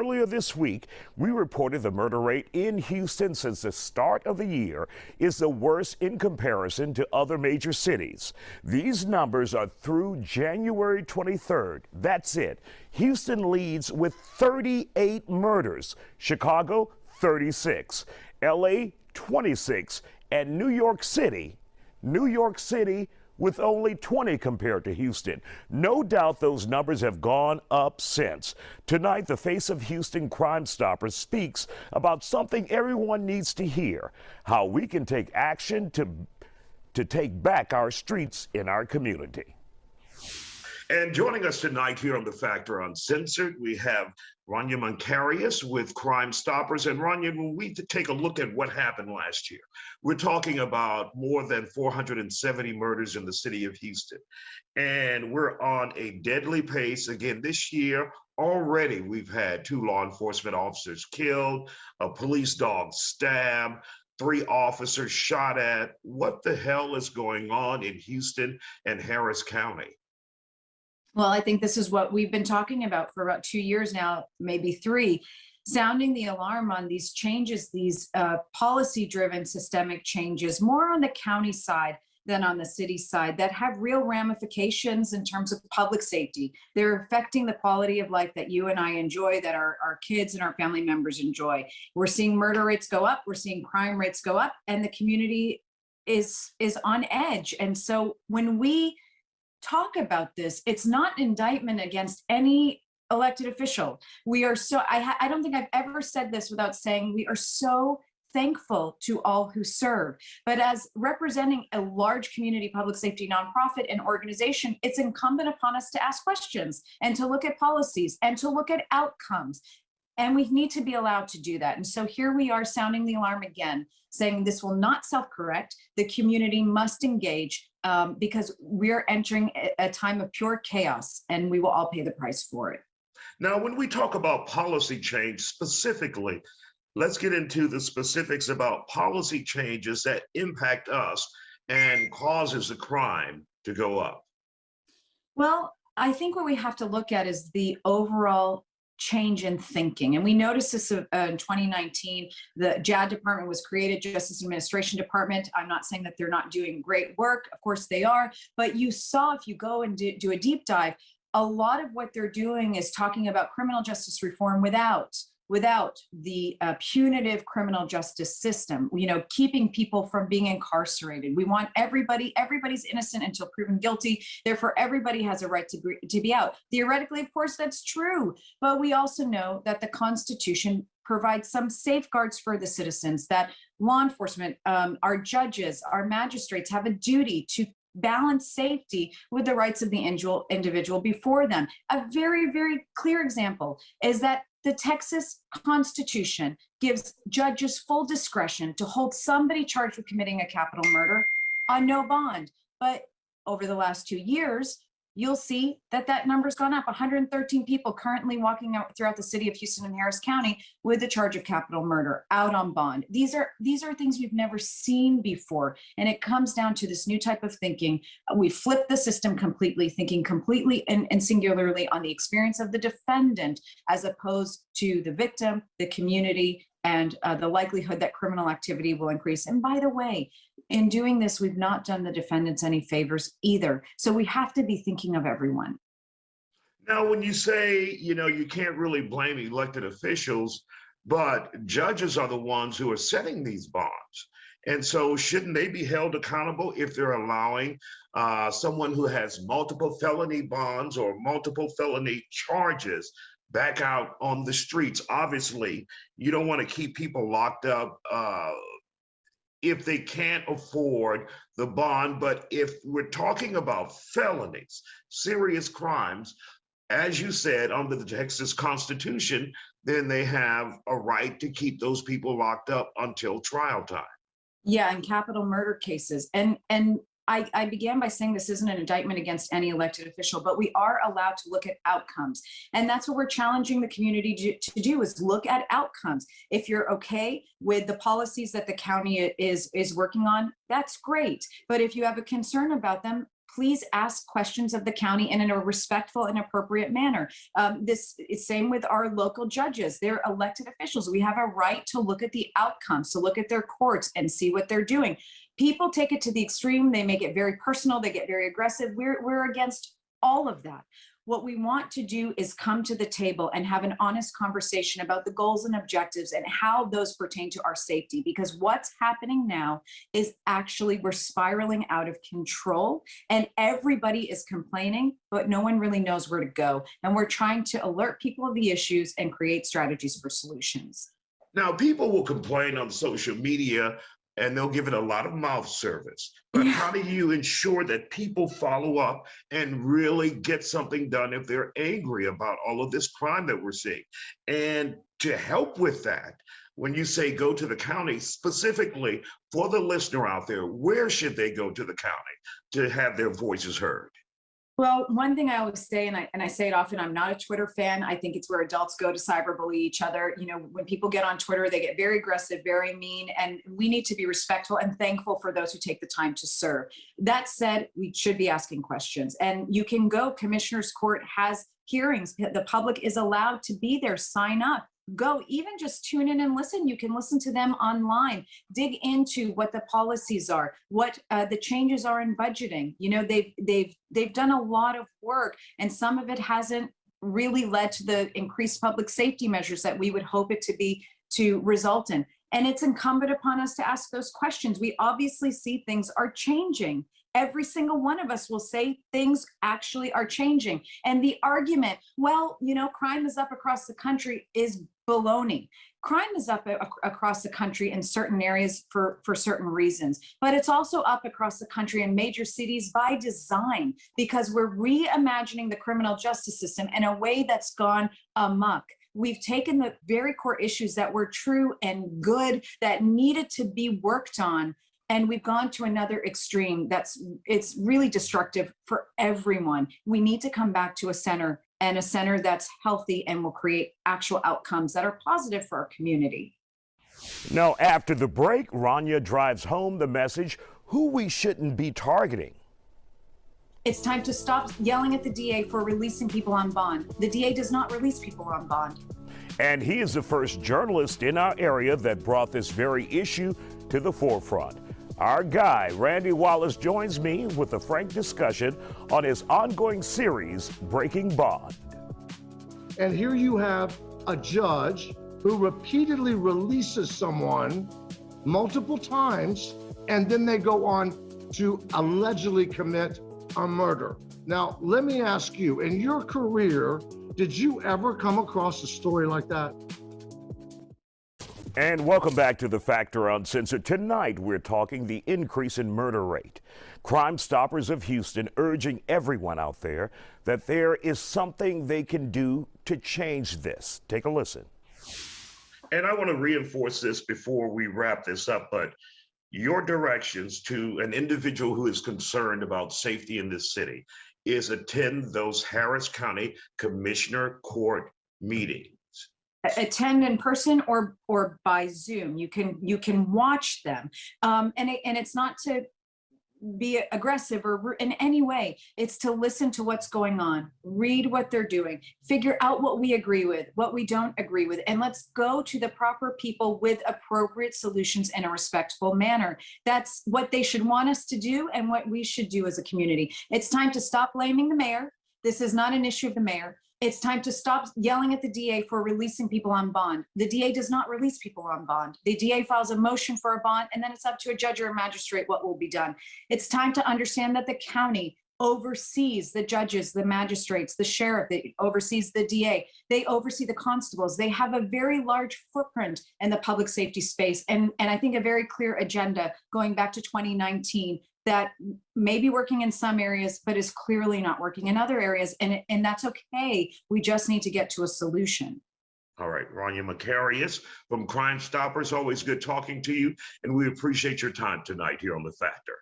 Earlier this week, we reported the murder rate in Houston since the start of the year is the worst in comparison to other major cities. These numbers are through January 23rd. That's it. Houston leads with 38 murders, Chicago 36, LA 26, and New York City with only 20 compared to Houston. No doubt those numbers have gone up since. Tonight, the face of Houston Crime Stoppers speaks about something everyone needs to hear, how we can take action to take back our streets in our community. And joining us tonight here on The Factor Uncensored, we have Rania Moncarius with Crime Stoppers. And Rania, when we take a look at what happened last year, we're talking about more than 470 murders in the city of Houston. And we're on a deadly pace. Again, this year, already we've had 2 law enforcement officers killed, a police dog stabbed, 3 officers shot at. What the hell is going on in Houston and Harris County? Well, I think this is what we've been talking about for about 2 years now, maybe 3, sounding the alarm on these changes, these policy-driven systemic changes, more on the county side than on the city side, that have real ramifications in terms of public safety. They're affecting the quality of life that you and I enjoy, that our kids and our family members enjoy. We're seeing murder rates go up, we're seeing crime rates go up, and the community is on edge. And so when we talk about this, it's not an indictment against any elected official. We are so, I don't think I've ever said this without saying we are so thankful to all who serve. But as representing a large community public safety nonprofit and organization, it's incumbent upon us to ask questions and to look at policies and to look at outcomes. And we need to be allowed to do that. And so here we are sounding the alarm again, saying this will not self-correct. The community must engage because we're entering a time of pure chaos, and we will all pay the price for it. Now, when we talk about policy change specifically, let's get into the specifics about policy changes that impact us and causes the crime to go up. Well, I think what we have to look at is the overall change in thinking. And we noticed this in 2019, the JAD department was created, Justice and Administration Department. I'm not saying that they're not doing great work. Of course they are, but you saw, if you go and do a deep dive, a lot of what they're doing is talking about criminal justice reform without the punitive criminal justice system, keeping people from being incarcerated. We want everybody's innocent until proven guilty. Therefore, everybody has a right to be out. Theoretically, of course, that's true. But we also know that the Constitution provides some safeguards for the citizens, that law enforcement, our judges, our magistrates have a duty to balance safety with the rights of the individual before them. A very, very clear example is that the Texas Constitution gives judges full discretion to hold somebody charged with committing a capital murder on no bond. But over the last 2 years, you'll see that number's gone up. 113 people currently walking out throughout the city of Houston and Harris County with the charge of capital murder out on bond. These are things we've never seen before. And it comes down to this new type of thinking. We flip the system completely, thinking completely and singularly on the experience of the defendant, as opposed to the victim, the community, and the likelihood that criminal activity will increase. And by the way, in doing this, we've not done the defendants any favors either. So we have to be thinking of everyone. Now, when you say, you can't really blame elected officials, but judges are the ones who are setting these bonds. And so shouldn't they be held accountable if they're allowing someone who has multiple felony bonds or multiple felony charges back out on the streets? Obviously, you don't want to keep people locked up if they can't afford the bond. But if we're talking about felonies, serious crimes, as you said, under the Texas Constitution, then they have a right to keep those people locked up until trial time. Yeah, in capital murder cases. And I began by saying this isn't an indictment against any elected official, but we are allowed to look at outcomes. And that's what we're challenging the community to do, is look at outcomes. If you're okay with the policies that the county is working on, that's great. But if you have a concern about them, please ask questions of the county in a respectful and appropriate manner. This is same with our local judges. They're elected officials. We have a right to look at the outcomes, to look at their courts and see what they're doing. People take it to the extreme. They make it very personal. They get very aggressive. We're against all of that. What we want to do is come to the table and have an honest conversation about the goals and objectives and how those pertain to our safety. Because what's happening now is actually we're spiraling out of control and everybody is complaining, but no one really knows where to go. And we're trying to alert people of the issues and create strategies for solutions. Now, people will complain on social media and they'll give it a lot of mouth service. But how do you ensure that people follow up and really get something done if they're angry about all of this crime that we're seeing? And to help with that, when you say go to the county, specifically for the listener out there, where should they go to the county to have their voices heard? Well, one thing I always say, and I say it often, I'm not a Twitter fan. I think it's where adults go to cyberbully each other. You know, when people get on Twitter, they get very aggressive, very mean, and we need to be respectful and thankful for those who take the time to serve. That said, we should be asking questions. And you can go, Commissioner's Court has hearings. The public is allowed to be there, sign up. Go, even just tune in and listen. You can listen to them online, dig into what the policies are, what the changes are in budgeting. You know, they've done a lot of work, and some of it hasn't really led to the increased public safety measures that we would hope it to result in. And it's incumbent upon us to ask those questions. We obviously see things are changing. Every single one of us will say things actually are changing. And the argument, well, you know, crime is up across the country is baloney. Crime is up across the country in certain areas for certain reasons, but it's also up across the country in major cities by design, because we're reimagining the criminal justice system in a way that's gone amok. We've taken the very core issues that were true and good that needed to be worked on, and we've gone to another extreme it's really destructive for everyone. We need to come back to a center, and a center that's healthy and will create actual outcomes that are positive for our community. Now, after the break, Rania drives home the message who we shouldn't be targeting. It's time to stop yelling at the DA for releasing people on bond. The DA does not release people on bond. And he is the first journalist in our area that brought this very issue to the forefront. Our guy, Randy Wallace, joins me with a frank discussion on his ongoing series, Breaking Bond. And here you have a judge who repeatedly releases someone multiple times, and then they go on to allegedly commit a murder. Now, let me ask you, in your career, did you ever come across a story like that? And welcome back to The Factor Uncensored. Tonight, we're talking the increase in murder rate. Crime Stoppers of Houston urging everyone out there that there is something they can do to change this. Take a listen. And I want to reinforce this before we wrap this up, but your directions to an individual who is concerned about safety in this city is attend those Harris County Commissioner Court meetings. Attend in person or by Zoom. You can watch them, and it's not to be aggressive or in any way. It's to listen to what's going on, read what they're doing, figure out what we agree with, what we don't agree with, and let's go to the proper people with appropriate solutions in a respectful manner. That's what they should want us to do and what we should do as a community. It's time to stop blaming the mayor. This is not an issue of the mayor. It's time to stop yelling at the DA for releasing people on bond. The DA does not release people on bond. The DA files a motion for a bond, and then it's up to a judge or a magistrate what will be done. It's time to understand that the county oversees the judges, the magistrates, the sheriff, that oversees the DA. They oversee the constables. They have a very large footprint in the public safety space, and I think a very clear agenda going back to 2019 that may be working in some areas, but is clearly not working in other areas. And that's okay. We just need to get to a solution. All right, Rania Macarius from Crime Stoppers, always good talking to you. And we appreciate your time tonight here on The Factor.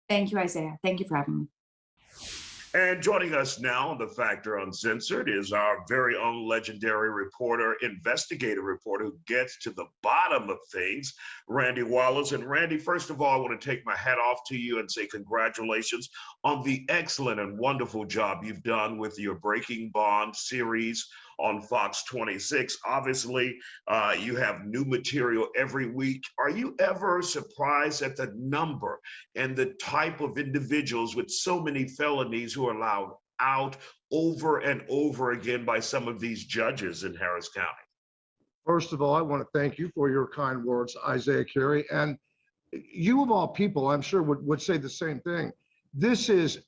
Thank you, Isaiah. Thank you for having me. And joining us now on The Factor Uncensored is our very own legendary reporter, investigative reporter who gets to the bottom of things, Randy Wallace. And Randy, first of all, I want to take my hat off to you and say congratulations on the excellent and wonderful job you've done with your Breaking Bond series on Fox 26. Obviously, you have new material every week. Are you ever surprised at the number and the type of individuals with so many felonies who are allowed out over and over again by some of these judges in Harris County? First of all, I want to thank you for your kind words, Isaiah Carey. And you of all people, I'm sure would say the same thing. This is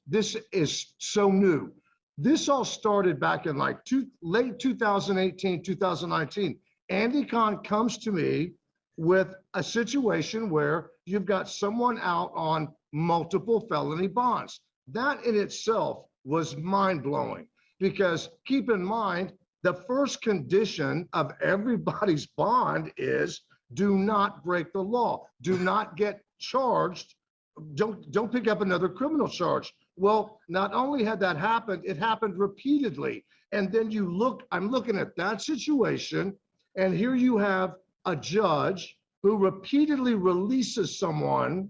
so new. This all started back in like late 2018, 2019. Andy Kahn comes to me with a situation where you've got someone out on multiple felony bonds. That in itself was mind-blowing, because keep in mind, the first condition of everybody's bond is do not break the law, do not get charged, don't pick up another criminal charge. Well, not only had that happened, it happened repeatedly. And then I'm looking at that situation, and here you have a judge who repeatedly releases someone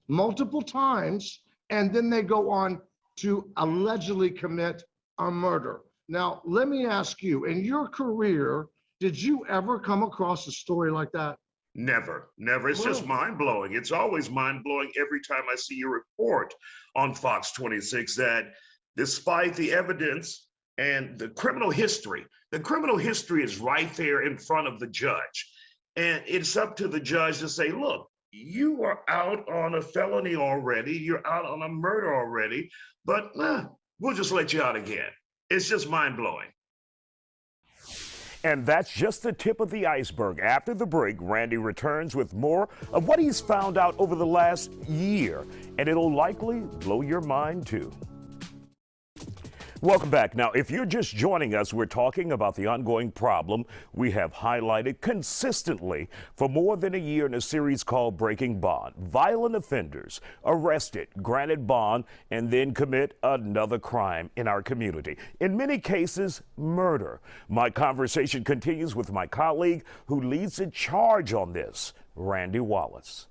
multiple times, and then they go on to allegedly commit a murder. Now, let me ask you, in your career, did you ever come across a story like that? Never, never. It's just mind-blowing. It's always mind-blowing every time I see your report on Fox 26 that despite the evidence and the criminal history is right there in front of the judge. And it's up to the judge to say, look, you are out on a felony already, you're out on a murder already, but we'll just let you out again. It's just mind-blowing. And that's just the tip of the iceberg. After the break, Randy returns with more of what he's found out over the last year, and it'll likely blow your mind too. Welcome back. Now, if you're just joining us, we're talking about the ongoing problem we have highlighted consistently for more than a year in a series called Breaking Bond. Violent offenders arrested, granted bond, and then commit another crime in our community. In many cases, murder. My conversation continues with my colleague who leads a charge on this, Randy Wallace.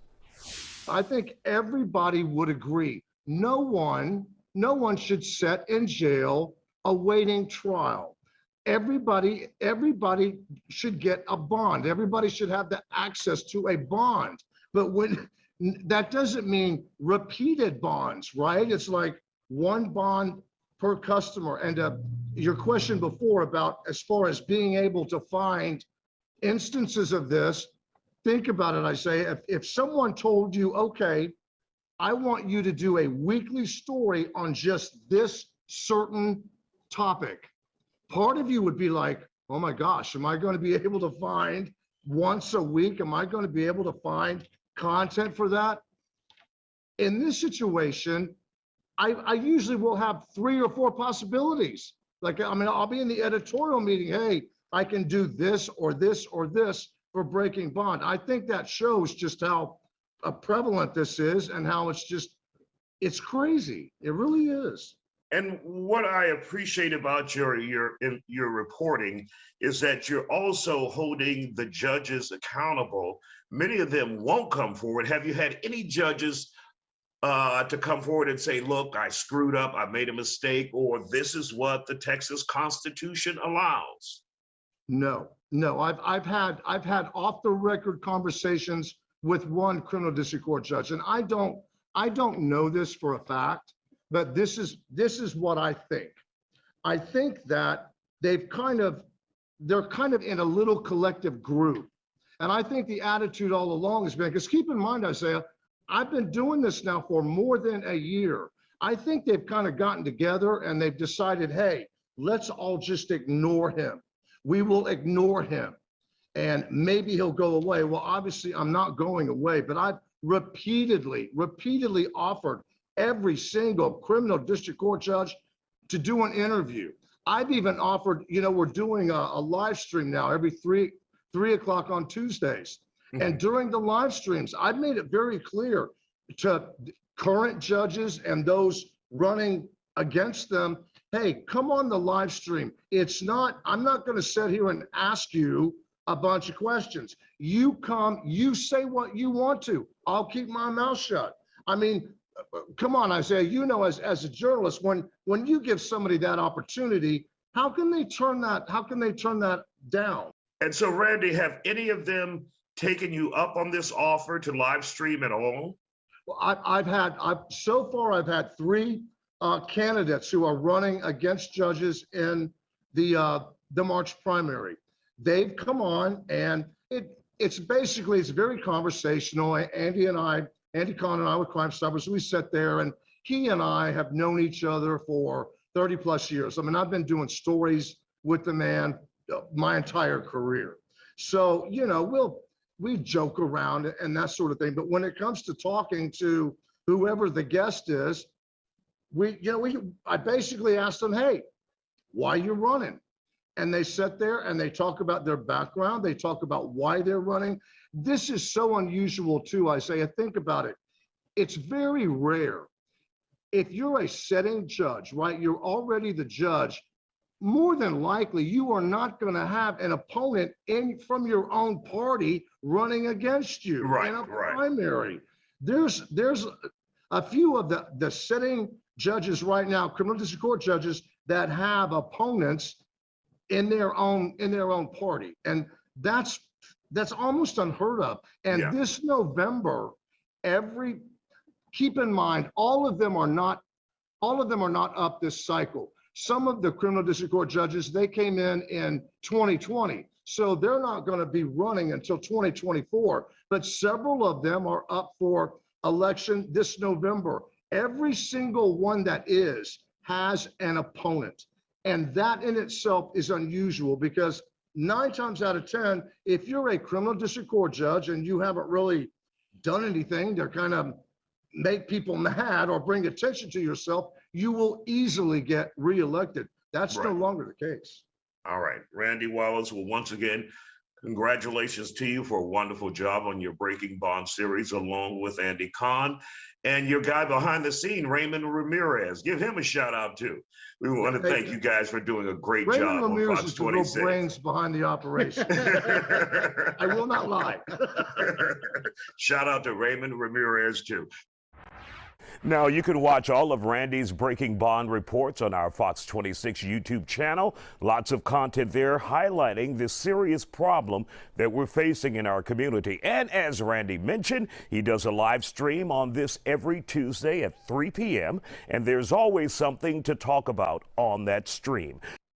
I think everybody would agree. No one should sit in jail awaiting trial. Everybody should get a bond. Everybody should have the access to a bond. But that doesn't mean repeated bonds, right? It's like one bond per customer. And your question before about as far as being able to find instances of this, think about it. I say, if someone told you, okay, I want you to do a weekly story on just this certain topic, part of you would be like, oh my gosh, am I going to be able to find once a week? Am I going to be able to find content for that? In this situation, I usually will have 3 or 4 possibilities. Like, I mean, I'll be in the editorial meeting. Hey, I can do this or this or this for Breaking Bond. I think that shows just how prevalent this is and how it's crazy. It really is. And what I appreciate about your reporting is that you're also holding the judges accountable. Many of them won't come forward. Have you had any judges to come forward and say, look, I screwed up, I made a mistake, or this is what the Texas Constitution allows? No. I've had off the record conversations with one criminal district court judge, and I don't know this for a fact, but this is what I think. I think that they're kind of in a little collective group, and I think the attitude all along has been, because keep in mind, Isaiah, I've been doing this now for more than a year. I think they've kind of gotten together and they've decided, hey, let's all just ignore him. We will ignore him, and maybe he'll go away. Well, obviously I'm not going away, but I've repeatedly offered every single criminal district court judge to do an interview. I've even offered, we're doing a live stream now every 3 o'clock on Tuesdays. Mm-hmm. And during the live streams, I've made it very clear to current judges and those running against them, hey, come on the live stream. I'm not going to sit here and ask you a bunch of questions. You come, you say what you want to. I'll keep my mouth shut. I mean, come on, Isaiah, you know, as a journalist, when you give somebody that opportunity, how can they turn that down? And so, Randy, have any of them taken you up on this offer to live stream at all? Well, so far I've had 3 candidates who are running against judges in the March primary. They've come on, and it's very conversational. Andy Kahn and I with Crime Stoppers, we sit there, and he and I have known each other for 30 plus years. I mean, I've been doing stories with the man my entire career. So, you know, we joke around and that sort of thing. But when it comes to talking to whoever the guest is, I basically asked them, hey, why are you running? And they sit there and they talk about their background. They talk about why they're running. This is so unusual too, Isaiah. Think about it. It's very rare. If you're a sitting judge, right, you're already the judge, more than likely you are not going to have an opponent from your own party running against you in a primary. There's a few of the sitting judges right now, criminal district court judges, that have opponents in their own party, and that's almost unheard of. And this November, keep in mind, all of them are not up this cycle. Some of the criminal district court judges, they came in 2020, so they're not going to be running until 2024. But several of them are up for election this November. Every single one that has an opponent. And that in itself is unusual, because 9 times out of 10, if you're a criminal district court judge and you haven't really done anything to kind of make people mad or bring attention to yourself, you will easily get reelected. That's no longer the case. All right, Randy Wallace, well, once again, congratulations to you for a wonderful job on your Breaking Bond series, along with Andy Kahn and your guy behind the scene, Raymond Ramirez. Give him a shout out too. We want to thank you guys for doing a great job on Ramirez Fox is the 26. real brains behind the operation. I will not lie. Shout out to Raymond Ramirez too. Now, you can watch all of Randy's Breaking Bond reports on our Fox 26 YouTube channel. Lots of content there highlighting the serious problem that we're facing in our community. And as Randy mentioned, he does a live stream on this every Tuesday at 3 p.m. And there's always something to talk about on that stream.